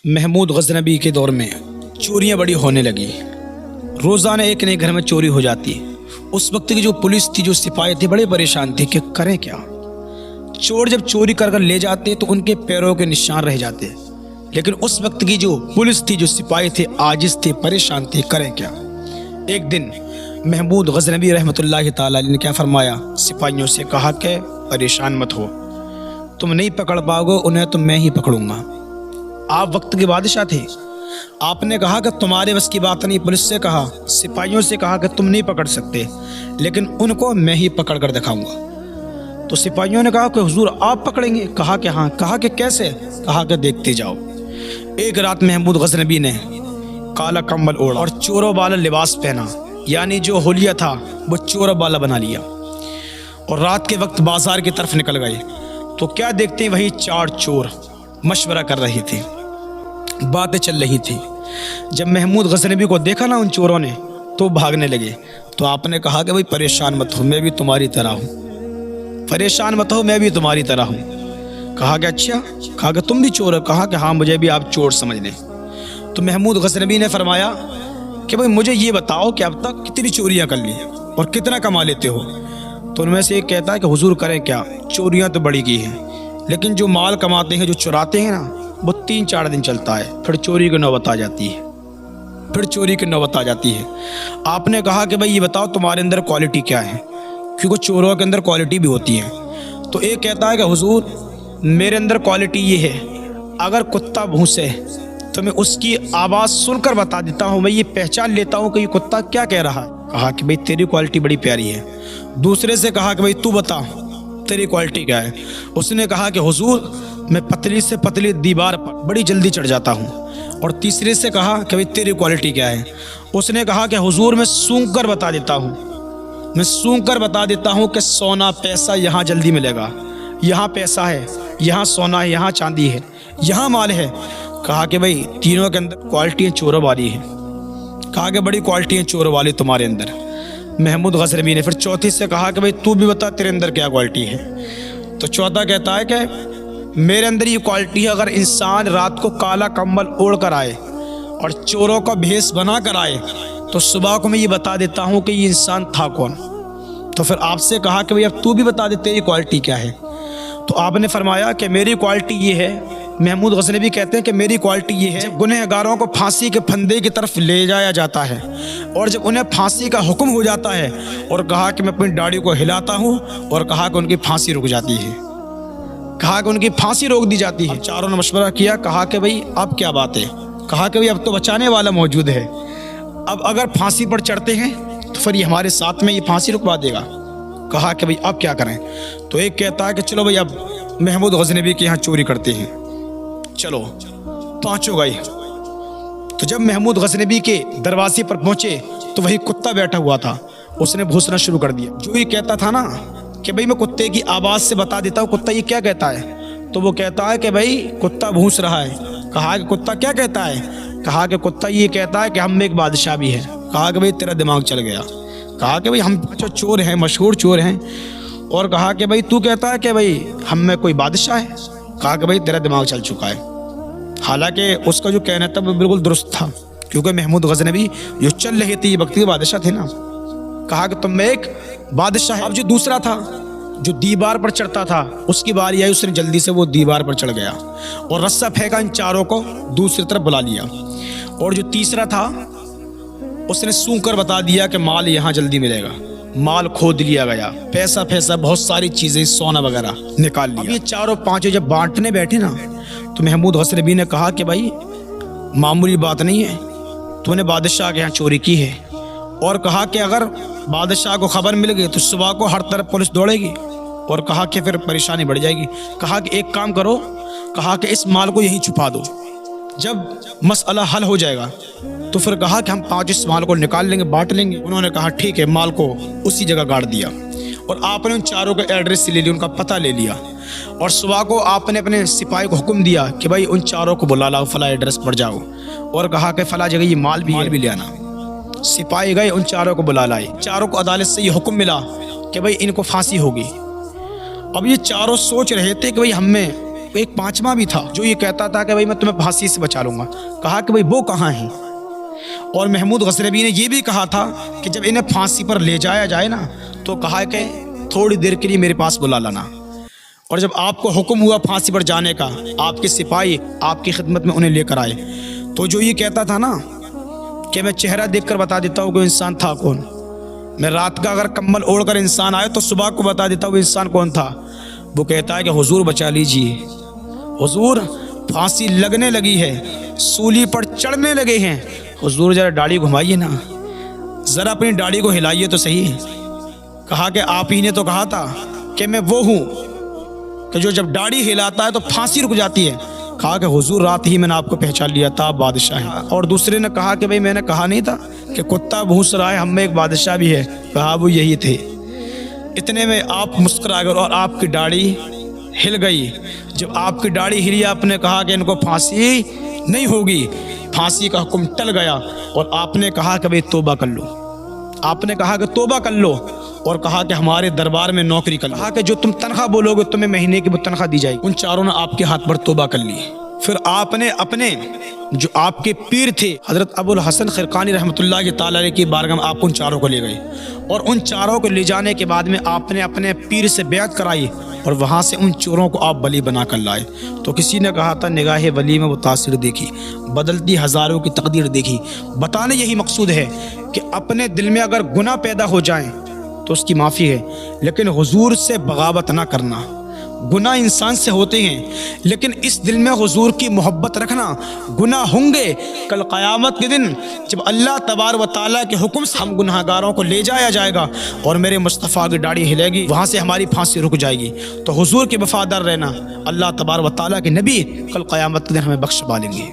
محمود غزنبی کے دور میں چوریاں بڑی ہونے لگی۔ روزانہ ایک نئے گھر میں چوری ہو جاتی۔ اس وقت کی جو پولیس تھی، جو سپاہی تھے، بڑے پریشان تھے کہ کریں کیا۔ چور جب چوری کر لے جاتے تو ان کے پیروں کے نشان رہ جاتے، لیکن اس وقت کی جو پولیس تھی، جو سپاہی تھے، عاجز تھے، پریشان تھے، کریں کیا۔ ایک دن محمود غزنبی رحمۃ اللہ تعالی علیہ نے کیا فرمایا، سپاہیوں سے کہا کہ پریشان مت ہو، تم نہیں پکڑ پاؤ گے انہیں تو میں ہی پکڑوں گا۔ آپ وقت کے بادشاہ تھے، آپ نے کہا کہ تمہارے بس کی بات نہیں۔ پولیس سے کہا، سپاہیوں سے کہا کہ تم نہیں پکڑ سکتے، لیکن ان کو میں ہی پکڑ کر دکھاؤں گا۔ تو سپاہیوں نے کہا کہ حضور آپ پکڑیں گے؟ کہا کہ ہاں۔ کہا کہ کیسے؟ کہا کہ دیکھتے جاؤ۔ ایک رات محمود غزنبی نے کالا کمبل اوڑھا اور چوروں والا لباس پہنا، یعنی جو حلیہ تھا وہ چوروں والا بنا لیا، اور رات کے وقت بازار کی طرف نکل گئے۔ تو کیا دیکھتے ہیں، وہی 4 چور مشورہ کر رہے تھے، باتیں چل رہی تھی۔ جب محمود غزنبی کو دیکھا نا ان چوروں نے، تو بھاگنے لگے۔ تو آپ نے کہا کہ بھائی پریشان مت ہو، میں بھی تمہاری طرح ہوں، پریشان مت ہو، میں بھی تمہاری طرح ہوں۔ کہا کہ اچھا؟ کہا کہ تم بھی چور ہو؟ کہا کہ ہاں، مجھے بھی آپ چور سمجھ لیں۔ تو محمود غزنبی نے فرمایا کہ بھائی مجھے یہ بتاؤ کہ اب تک کتنی چوریاں کر لی اور کتنا کما لیتے ہو؟ تو ان میں سے ایک کہتا ہے کہ حضور کریں کیا، چوریاں تو بڑی کی ہیں، لیکن جو مال کماتے ہیں، جو چراتے ہیں نا، وہ 3-4 دن چلتا ہے، پھر چوری کی نوبت آ جاتی ہے، پھر چوری کی نوبت آ جاتی ہے۔ آپ نے کہا کہ بھائی یہ بتاؤ تمہارے اندر کوالٹی کیا ہے، کیونکہ چوروں کے اندر کوالٹی بھی ہوتی ہے۔ تو ایک کہتا ہے کہ حضور میرے اندر کوالٹی یہ ہے، اگر کتا بھونسے تو میں اس کی آواز سن کر بتا دیتا ہوں، میں یہ پہچان لیتا ہوں کہ یہ کتا کیا کہہ رہا ہے۔ کہا کہ بھائی تیری کوالٹی بڑی پیاری ہے۔ دوسرے سے کہا کہ بھائی تو بتا تیری کوالٹی کیا ہے۔ اس نے کہا کہ حضور میں پتلی سے پتلی دیوار پر بڑی جلدی چڑھ جاتا ہوں۔ اور تیسرے سے کہا کہ بھائی تیری کوالٹی کیا ہے۔ اس نے کہا کہ حضور میں سونگھ کر بتا دیتا ہوں، میں سونگھ کر بتا دیتا ہوں کہ سونا پیسہ یہاں جلدی ملے گا، یہاں پیسہ ہے، یہاں سونا ہے، یہاں چاندی ہے، یہاں مال ہے۔ کہا کہ بھائی تینوں کے اندر کوالٹیاں چوروں والی ہیں۔ کہا کہ بڑی کوالٹیاں چوروں والی تمہارے اندر۔ محمود غزنبی نے پھر چوتھی سے کہا کہ بھائی تو بھی بتا تیرے اندر کیا کوالٹی ہے۔ تو چوتھا کہتا ہے کہ میرے اندر یہ کوالٹی ہے، اگر انسان رات کو کالا کمبل اوڑھ کر آئے اور چوروں کا بھیس بنا کر آئے تو صبح کو میں یہ بتا دیتا ہوں کہ یہ انسان تھا کون۔ تو پھر آپ سے کہا کہ بھائی اب تو بھی بتا دے تیری کوالٹی کیا ہے۔ تو آپ نے فرمایا کہ میری کوالٹی یہ ہے، محمود غزنبی کہتے ہیں کہ میری کوالٹی یہ ہے، جب گنہگاروں کو پھانسی کے پھندے کی طرف لے جایا جاتا ہے اور جب انہیں پھانسی کا حکم ہو جاتا ہے، اور کہا کہ میں اپنی داڑھی کو ہلاتا ہوں اور کہا کہ ان کی پھانسی رک جاتی ہے، کہا کہ ان کی پھانسی روک دی جاتی ہے۔ چاروں نے مشورہ کیا، کہا کہ بھائی اب کیا بات ہے؟ کہا کہ بھائی اب تو بچانے والا موجود ہے، اب اگر پھانسی پر چڑھتے ہیں تو پھر یہ ہمارے ساتھ میں یہ پھانسی رکوا دے گا۔ کہا کہ بھائی اب کیا کریں؟ تو ایک کہتا ہے کہ چلو بھائی اب محمود غزنبی کے یہاں چوری کرتے ہیں۔ چلو پانچوں گئے۔ تو جب محمود غزنبی کے دروازے پر پہنچے تو وہی کتا بیٹھا ہوا تھا، اس نے بھونسنا شروع کر دیا۔ جو یہ کہتا تھا نا کہ بھائی میں کتے کی آواز سے بتا دیتا ہوں کتا یہ کیا کہتا ہے، تو وہ کہتا ہے کہ بھائی کتا بھونس رہا ہے۔ کہا کہ کتا کیا کہتا ہے؟ کہا کہ کتا یہ کہتا ہے کہ ہم میں ایک بادشاہ بھی ہے۔ کہا کہ بھائی تیرا دماغ چل گیا۔ کہا کہ بھائی ہم جو چور ہیں، مشہور چور ہیں، اور کہا کہ بھائی تو کہتا ہے کہ بھائی ہم میں کوئی بادشاہ ہے۔ کہا کہ بھائی تیرا دماغ چل چکا ہے۔ حالانکہ اس کا جو کہنا تھا وہ بالکل درست تھا، کیونکہ محمود غزنبی جو چل رہے تھے یہ وقت کے بادشاہ تھے نا۔ کہا کہ تم میں ایک بادشاہ ہے۔ اب جو دوسرا تھا جو دیوار پر چڑھتا تھا، اس کی باری آئی، اس نے جلدی سے وہ دیوار پر چڑھ گیا اور رسہ پھینکا، ان چاروں کو دوسری طرف بلا لیا۔ اور جو تیسرا تھا اس نے سونگ کر بتا دیا کہ مال یہاں جلدی ملے گا۔ مال کھود لیا گیا، پیسہ بہت ساری چیزیں، سونا وغیرہ نکال لیا۔ اب یہ چاروں پانچوں جب بانٹنے بیٹھے نا تو محمود غزنبی نے کہا کہ بھائی معمولی بات نہیں ہے، تو نے بادشاہ کے یہاں چوری کی ہے، اور کہا کہ اگر بادشاہ کو خبر مل گئی تو صبح کو ہر طرف پولیس دوڑے گی، اور کہا کہ پھر پریشانی بڑھ جائے گی۔ کہا کہ ایک کام کرو، کہا کہ اس مال کو یہیں چھپا دو، جب مسئلہ حل ہو جائے گا تو پھر کہا کہ ہم 5 اس مال کو نکال لیں گے، بانٹ لیں گے۔ انہوں نے کہا ٹھیک ہے، مال کو اسی جگہ گاڑ دیا، اور آپ نے ان چاروں کا ایڈریس لے لیا، ان کا پتہ لے لیا، اور صبح کو آپ نے اپنے سپاہی کو حکم دیا کہ بھائی ان چاروں کو بلا لاؤ، فلاں ایڈریس پر جاؤ، اور کہا کہ فلاں جگہ یہ مال بھی لے آنا۔ سپاہی گئے، ان چاروں کو بلا لائے۔ چاروں کو عدالت سے یہ حکم ملا کہ بھائی ان کو پھانسی ہوگی۔ اب یہ چاروں سوچ رہے تھے کہ بھائی ہم میں ایک پانچواں بھی تھا جو یہ کہتا تھا کہ بھائی میں تمہیں پھانسی سے بچا لوں گا. کہا کہ بھائی وہ کہاں ہیں؟ اور محمود غزنوی نے یہ بھی کہا تھا کہ جب انہیں پھانسی پر لے جایا جائے نا تو کہا کہ تھوڑی دیر کے لیے میرے پاس بلا لانا. اور جب آپ کو حکم ہوا پھانسی پر جانے کا، آپ کے سپاہی آپ کی خدمت میں انہیں لے کر آئے، تو جو یہ کہتا تھا نا کہ میں چہرہ دیکھ کر بتا دیتا ہوں کہ انسان تھا کون، میں رات کا اگر کمبل اوڑھ کر انسان آئے تو صبح کو بتا دیتا ہوں وہ انسان کون تھا. وہ کہتا ہے کہ حضور بچا لیجئے، حضور پھانسی لگنے لگی ہے، سولی پر چڑھنے لگے ہیں، حضور ذرا داڑھی گھمائیے نا، ذرا اپنی داڑھی کو ہلائیے تو صحیح. کہا کہ آپ ہی نے تو کہا تھا کہ میں وہ ہوں کہ جو جب داڑھی ہلاتا ہے تو پھانسی رک جاتی ہے. کہا کہ حضور رات ہی میں نے آپ کو پہچان لیا تھا، آپ بادشاہ ہیں. اور دوسرے نے کہا کہ بھئی میں نے کہا نہیں تھا کہ کتا بھونس رہا ہے، ہم میں ایک بادشاہ بھی ہے. کہا وہ یہی تھے. اتنے میں آپ مسکرا گئے اور آپ کی داڑھی ہل گئی. جب آپ کی داڑھی ہلی آپ نے کہا کہ ان کو پھانسی نہیں ہوگی، پھانسی کا حکم ٹل گیا. اور آپ نے کہا کہ بھئی توبہ کر لو، آپ نے کہا کہ توبہ کر لو، اور کہا کہ ہمارے دربار میں نوکری کر لو. کہا کہ جو تم تنخواہ بولو گے تمہیں مہینے کی وہ تنخواہ دی جائے گی. ان چاروں نے آپ کے ہاتھ پر توبہ کر لی. پھر آپ نے اپنے جو آپ کے پیر تھے حضرت ابو الحسن خرقانی رحمۃ اللہ کی تعالی علیہ کی بارگاہ میں آپ ان چاروں کو لے گئے. اور ان چاروں کو لے جانے کے بعد میں آپ نے اپنے پیر سے بیعت کرائی اور وہاں سے ان چوروں کو آپ ولی بنا کر لائے. تو کسی نے کہا تھا نگاہ ولی میں وہ تاثر دیکھی، بدلتی ہزاروں کی تقدیر دیکھی. بتانے یہی مقصود ہے کہ اپنے دل میں اگر گناہ پیدا ہو جائیں تو اس کی معافی ہے، لیکن حضور سے بغاوت نہ کرنا. گناہ انسان سے ہوتے ہیں لیکن اس دل میں حضور کی محبت رکھنا. گناہ ہوں گے کل قیامت کے دن جب اللہ تبارک و تعالیٰ کے حکم سے ہم گناہ گاروں کو لے جایا جائے گا اور میرے مصطفیٰ کی داڑھی ہلے گی، وہاں سے ہماری پھانسی رک جائے گی. تو حضور کے وفادار رہنا، اللہ تبارک و تعالیٰ کے نبی کل قیامت کے دن ہمیں بخش پالیں گے.